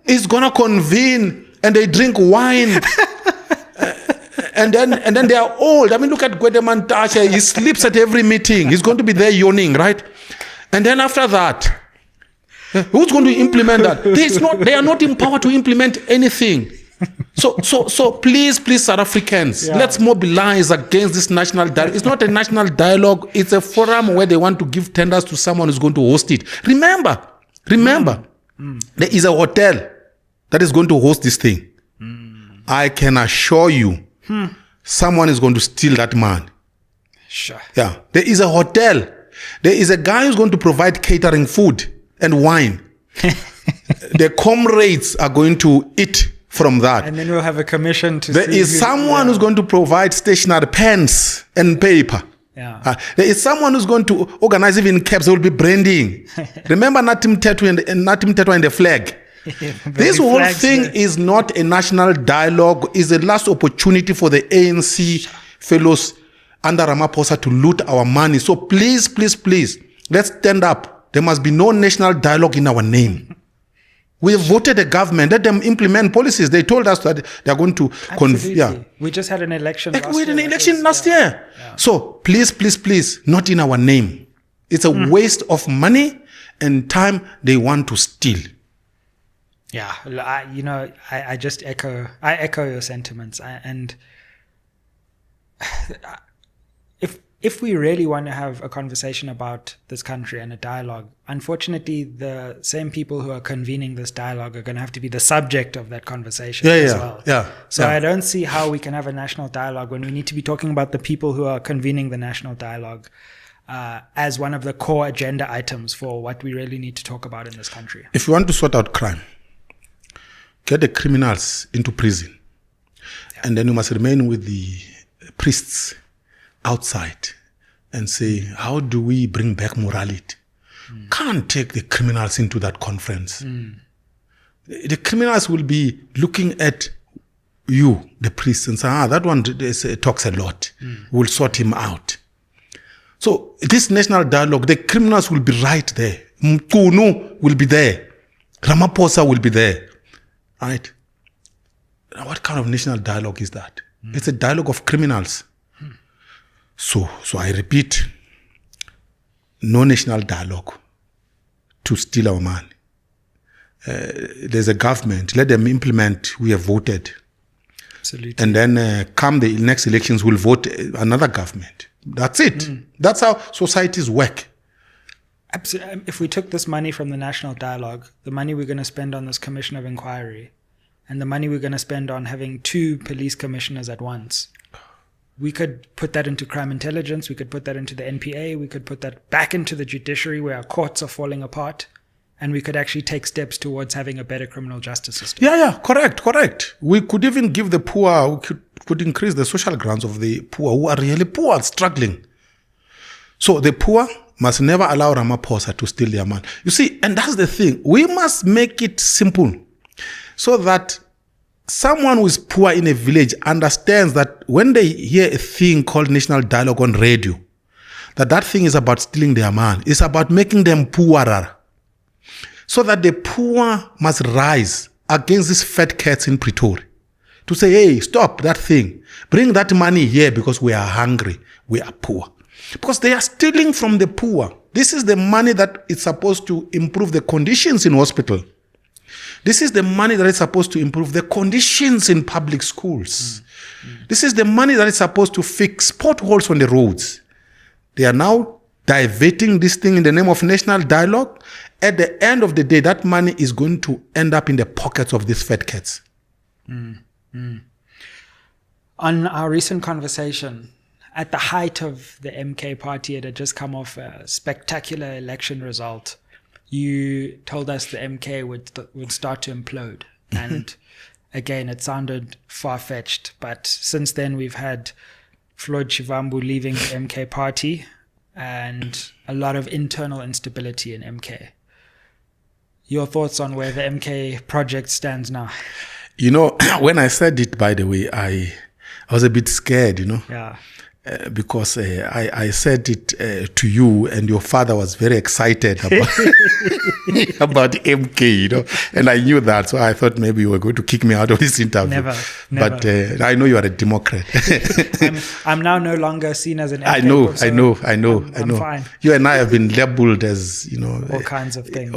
is going to convene and they drink wine and then they are old. I mean, look at Gwedeman Tasha. He sleeps at every meeting. He's going to be there yawning, right? And then after that, who's going to implement that? They are not empowered to implement anything. So please, South Africans, let's mobilize against this national dialogue. It's not a national dialogue. It's a forum where they want to give tenders to someone who's going to host it. Remember, there is a hotel that is going to host this thing. I can assure you, someone is going to steal that man. Sure. Yeah. There is a hotel. There is a guy who's going to provide catering food and wine. The comrades are going to eat from that. And then we'll have a commission to There is someone who's going to provide stationery, pens and paper. Yeah. There is someone who's going to organize even cabs. There will be branding. Remember Natim Tetu and the flag. This whole thing is not a national dialogue. It's a last opportunity for the ANC fellows under Ramaphosa to loot our money. So please, let's stand up. There must be no national dialogue in our name. We have voted a government. Let them implement policies. They told us that they are going to... We just had an election last year. So please, not in our name. It's a waste of money and time they want to steal. Yeah, I just echo your sentiments. And if we really want to have a conversation about this country and a dialogue, unfortunately, the same people who are convening this dialogue are going to have to be the subject of that conversation as well. I don't see how we can have a national dialogue when we need to be talking about the people who are convening the national dialogue as one of the core agenda items for what we really need to talk about in this country. If you want to sort out crime, get the criminals into prison. And then you must remain with the priests outside and say, how do we bring back morality? Can't take the criminals into that conference. The criminals will be looking at you, the priests, and say, that one talks a lot. We'll sort him out. So this national dialogue, the criminals will be right there. Mkunu will be there. Ramaphosa will be there. Right? Now, what kind of national dialogue is that? It's a dialogue of criminals. So I repeat, no national dialogue to steal our money. There's a government. Let them implement. We have voted. Absolutely. And then come the next elections, we'll vote another government. That's it. That's how societies work. Absolutely. If we took this money from the national dialogue, the money we're going to spend on this commission of inquiry, and the money we're going to spend on having 2 police commissioners at once, we could put that into crime intelligence, we could put that into the NPA, we could put that back into the judiciary where our courts are falling apart, and we could actually take steps towards having a better criminal justice system. Yeah, correct. We could even give the poor, we could increase the social grants of the poor who are really poor and struggling. So the poor must never allow Ramaphosa to steal their money. You see, and that's the thing. We must make it simple so that someone who is poor in a village understands that when they hear a thing called national dialogue on radio, that thing is about stealing their money. It's about making them poorer. So that the poor must rise against these fat cats in Pretoria to say, hey, stop that thing. Bring that money here because we are hungry. We are poor. Because they are stealing from the poor. This is the money that is supposed to improve the conditions in hospital. This is the money that is supposed to improve the conditions in public schools. This is the money that is supposed to fix potholes on the roads. They are now diverting this thing in the name of national dialogue. At the end of the day, that money is going to end up in the pockets of these fat cats. On our recent conversation, at the height of the MK party, it had just come off a spectacular election result. You told us the MK would start to implode. And again, it sounded far-fetched. But since then, we've had Floyd Shivambu leaving the MK party and a lot of internal instability in MK. Your thoughts on where the MK project stands now? You know, when I said it, by the way, I was a bit scared, you know. Yeah. Because I said it to you, and your father was very excited about about MK, you know, and I knew that, so I thought maybe you were going to kick me out of this interview. Never. But I know you are a Democrat. I'm now no longer seen as an MK. I know. I'm fine. You and I have been labeled as, you know, all kinds of things.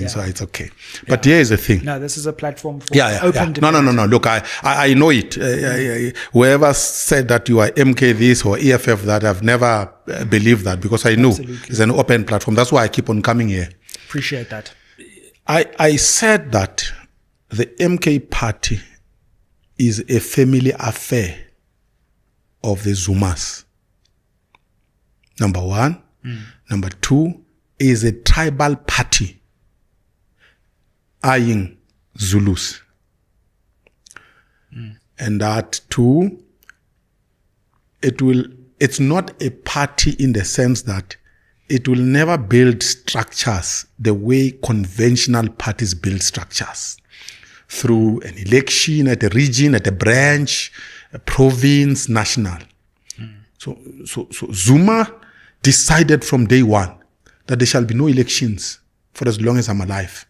Yeah. So it's okay. But here is the thing. No, this is a platform for open debate. No. Look, I know it. Whoever said that you are MK this or EFF that, I've never believed that, because I know it's an open platform. That's why I keep on coming here. Appreciate that. I said that the MK party is a family affair of the Zumas. Number one. Number two, is a tribal party eyeing Zulus. And that too, it's not a party in the sense that it will never build structures the way conventional parties build structures, through an election at a region, at a branch, a province, national. So Zuma decided from day one that there shall be no elections for as long as I'm alive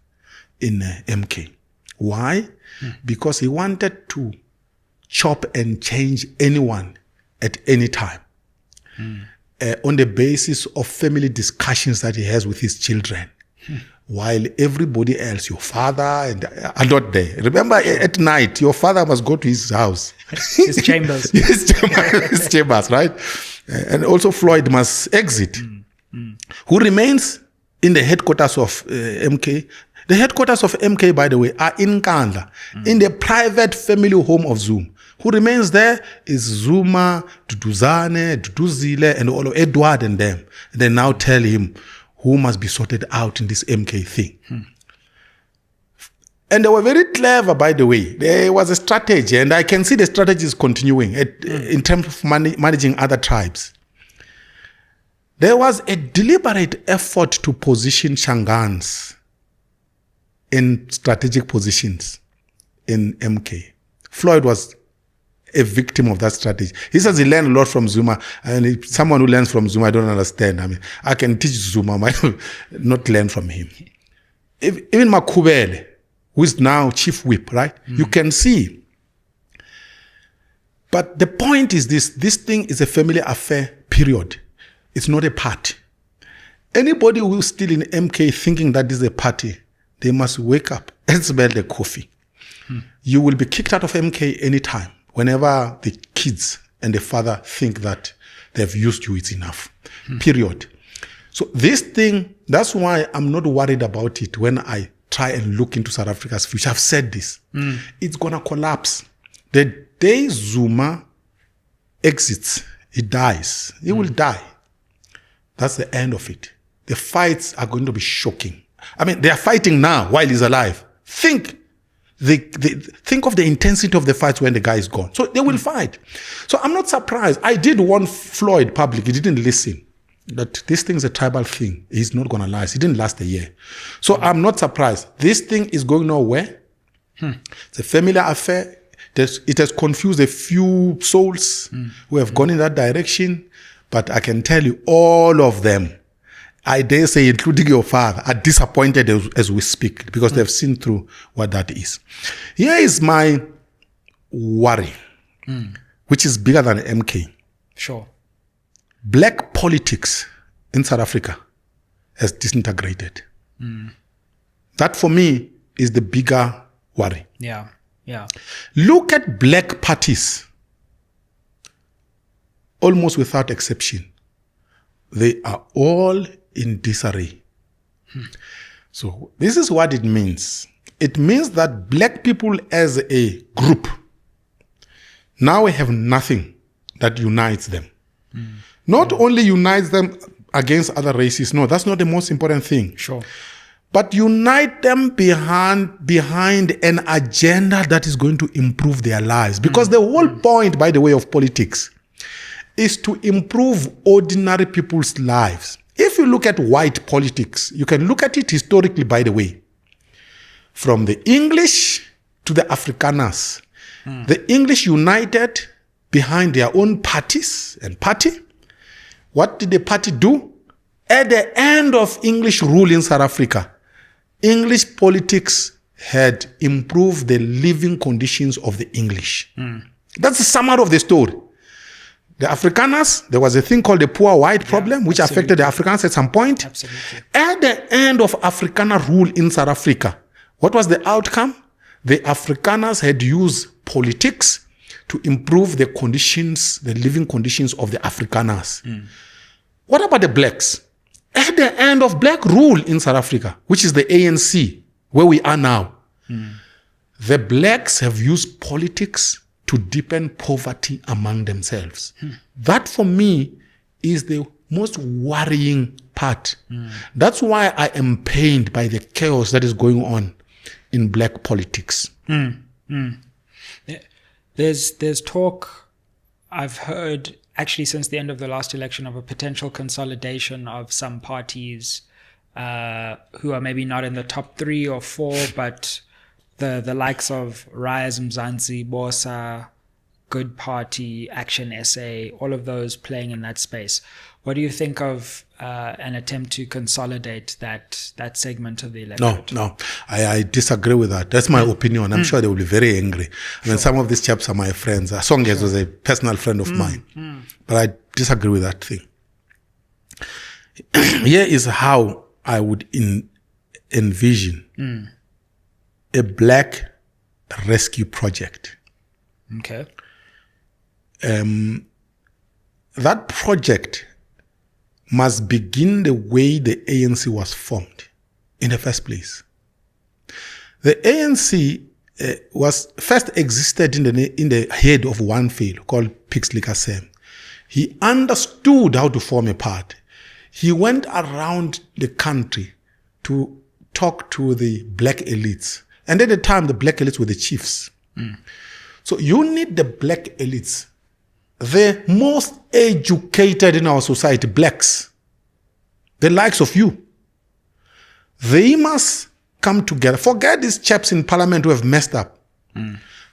in MK. Why? Because he wanted to chop and change anyone at any time, on the basis of family discussions that he has with his children, while everybody else, your father, are not there. Remember, at night, your father must go to his house. His chambers. his chambers, right? And also Floyd must exit. Who remains in the headquarters of MK? The headquarters of MK, by the way, are in Kandla, in the private family home of Zuma. Who remains there is Zuma, Duduzane, Duduzile, and all of Edward and them. They now tell him who must be sorted out in this MK thing. And they were very clever, by the way. There was a strategy, and I can see the strategy is continuing in terms of managing other tribes. There was a deliberate effort to position Shangans in strategic positions in MK. Floyd was a victim of that strategy. He says he learned a lot from Zuma, and someone who learns from Zuma, I don't understand. I mean, I can teach Zuma, I not learn from him. Even Makubele, who is now chief whip, right? You can see. But the point is this thing is a family affair, period. It's not a party. Anybody who is still in MK thinking that this is a party, they must wake up and smell the coffee. You will be kicked out of MK anytime. Whenever the kids and the father think that they've used you, it's enough. Period. So this thing, that's why I'm not worried about it when I try and look into South Africa's future. I've said this. It's going to collapse. The day Zuma exits, he dies. He will die. That's the end of it. The fights are going to be shocking. I mean, they are fighting now while he's alive. Think of the intensity of the fights when the guy is gone. So they will fight. So I'm not surprised. I did warn Floyd publicly. He didn't listen. That this thing's a tribal thing. He's not going to last. He didn't last a year. So I'm not surprised. This thing is going nowhere. It's a family affair. It has confused a few souls who have gone in that direction. But I can tell you, all of them, I dare say, including your father, are disappointed as we speak, because they've seen through what that is. Here is my worry, which is bigger than MK. Sure. Black politics in South Africa has disintegrated. That, for me, is the bigger worry. Yeah. Look at black parties, almost without exception, they are all in disarray. So this is what it means. It means that black people as a group now have nothing that unites them. Not only unites them against other races. No, that's not the most important thing. Sure. But unite them behind an agenda that is going to improve their lives. Because the whole point, by the way, of politics is to improve ordinary people's lives. If you look at white politics, you can look at it historically, by the way. From the English to the Afrikaners. The English united behind their own parties and party. What did the party do? At the end of English rule in South Africa, English politics had improved the living conditions of the English. That's the summary of the story. The Afrikaners, there was a thing called the poor white problem, which affected the Afrikaners at some point. Absolutely. At the end of Afrikaner rule in South Africa, what was the outcome? The Afrikaners had used politics to improve the conditions, the living conditions of the Afrikaners. What about the blacks? At the end of black rule in South Africa, which is the ANC, where we are now, the blacks have used politics to deepen poverty among themselves. That, for me, is the most worrying part. That's why I am pained by the chaos that is going on in black politics. There's talk I've heard actually since the end of the last election of a potential consolidation of some parties who are maybe not in the top 3 or 4, but the likes of Rise Mzansi, Bosa, Good Party, Action SA, all of those playing in that space. What do you think of an attempt to consolidate that segment of the electorate? No, I disagree with that. That's my opinion. I'm sure they will be very angry. I mean, some of these chaps are my friends. Songes was a personal friend of mine. But I disagree with that thing. Here is how I would envision a black rescue project. Okay. That project must begin the way the ANC was formed in the first place. The ANC was first existed in the head of one fellow called Pixley Kasem. He understood how to form a party. He went around the country to talk to the black elites. And at the time, the black elites were the chiefs. So you need the black elites, the most educated in our society, blacks, the likes of you. They must come together. Forget these chaps in parliament who have messed up.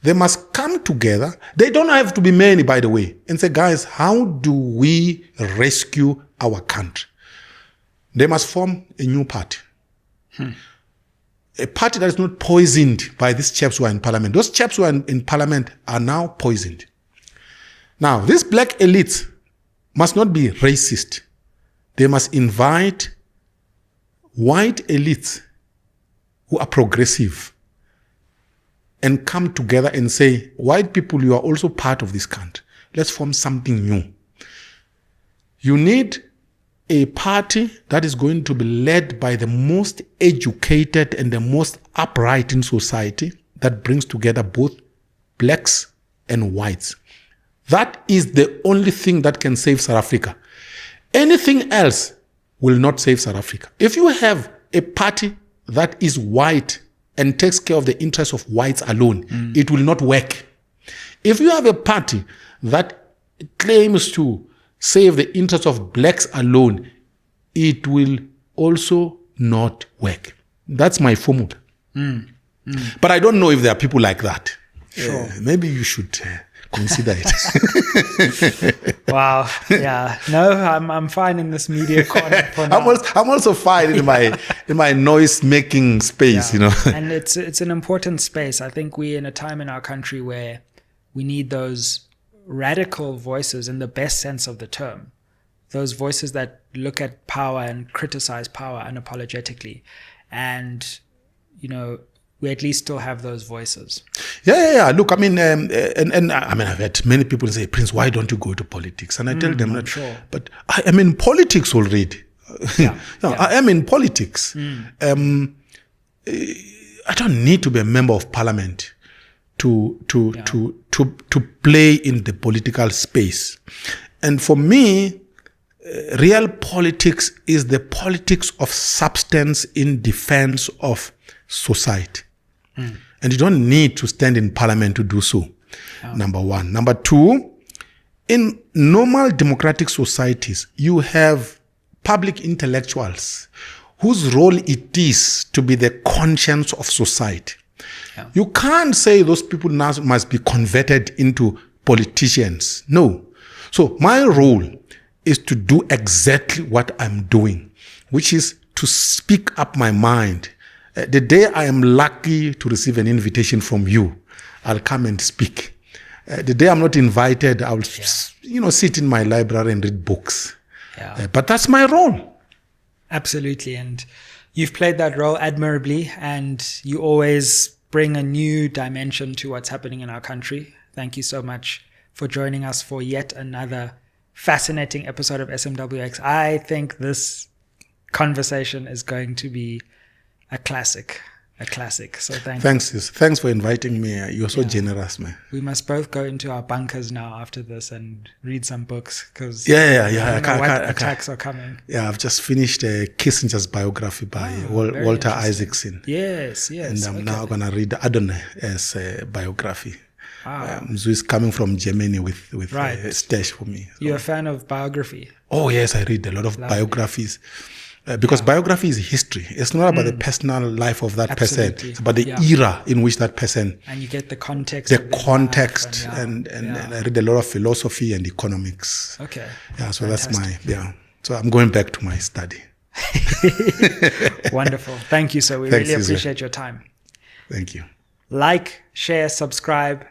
They must come together. They don't have to be many, by the way, and say, guys, how do we rescue our country? They must form a new party. A party that is not poisoned by these chaps who are in parliament. Those chaps who are in parliament are now poisoned. Now, these black elites must not be racist. They must invite white elites who are progressive and come together and say, white people, you are also part of this country. Let's form something new. You need a party that is going to be led by the most educated and the most upright in society that brings together both blacks and whites. That is the only thing that can save South Africa. Anything else will not save South Africa. If you have a party that is white and takes care of the interests of whites alone, it will not work. If you have a party that claims to save the interests of blacks alone, it will also not work. That's my formula. But I don't know if there are people like that. Sure. Maybe you should consider it. Wow. Yeah. No, I'm fine in this media corner for now. I'm also fine in my noise making space, you know. And it's an important space. I think we're in a time in our country where we need those radical voices in the best sense of the term. Those voices that look at power and criticize power unapologetically. And, you know, we at least still have those voices. Yeah. Look, I mean, I've had many people say, Prince, why don't you go to politics? And I tell them that, sure. But I am in politics already. I am in politics. I don't need to be a member of parliament to play in the political space. And for me, real politics is the politics of substance in defense of society. And you don't need to stand in parliament to do so. Number one. Number two, in normal democratic societies, you have public intellectuals whose role it is to be the conscience of society. You can't say those people now must be converted into politicians. No. So my role is to do exactly what I'm doing, which is to speak up my mind. The day I am lucky to receive an invitation from you, I'll come and speak. The day I'm not invited, I'll sit in my library and read books. But that's my role. Absolutely. And you've played that role admirably, and you always bring a new dimension to what's happening in our country. Thank you so much for joining us for yet another fascinating episode of SMWX. I think this conversation is going to be a classic. So thanks. Thanks for inviting me. You're so generous, man. We must both go into our bunkers now after this and read some books, because I don't know what attacks are coming. Yeah, I've just finished Kissinger's biography by Walter Isaacson. Yes. And I'm now going to read Adonai's biography. Wow. So he's coming from Germany with a stash for me. So. You're a fan of biography? Oh, yes, I read a lot of biographies. Because biography is history. It's not about the personal life of that person. It's about the era in which that person. And you get the context. And I read a lot of philosophy and economics. Okay. Yeah, so fantastic. That's So I'm going back to my study. Wonderful. Thank you, sir. We really appreciate your time. Thank you. Like, share, subscribe.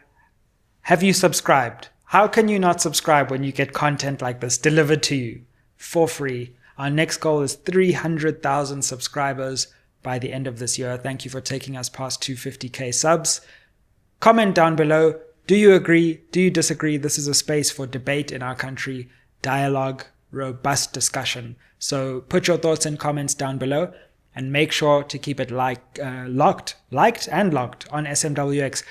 Have you subscribed? How can you not subscribe when you get content like this delivered to you for free? Our next goal is 300,000 subscribers by the end of this year. Thank you for taking us past 250K subs. Comment down below. Do you agree? Do you disagree? This is a space for debate in our country, dialogue, robust discussion. So put your thoughts and comments down below, and make sure to keep it liked on SMWX.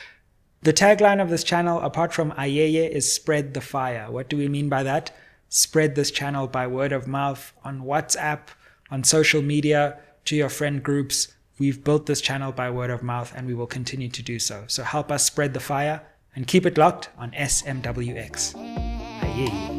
The tagline of this channel, apart from Ayeye, is spread the fire. What do we mean by that? Spread this channel by word of mouth, on WhatsApp, on social media, to your friend groups. We've built this channel by word of mouth, and we will continue to do so. So help us spread the fire and keep it locked on SMWX. Ayeye.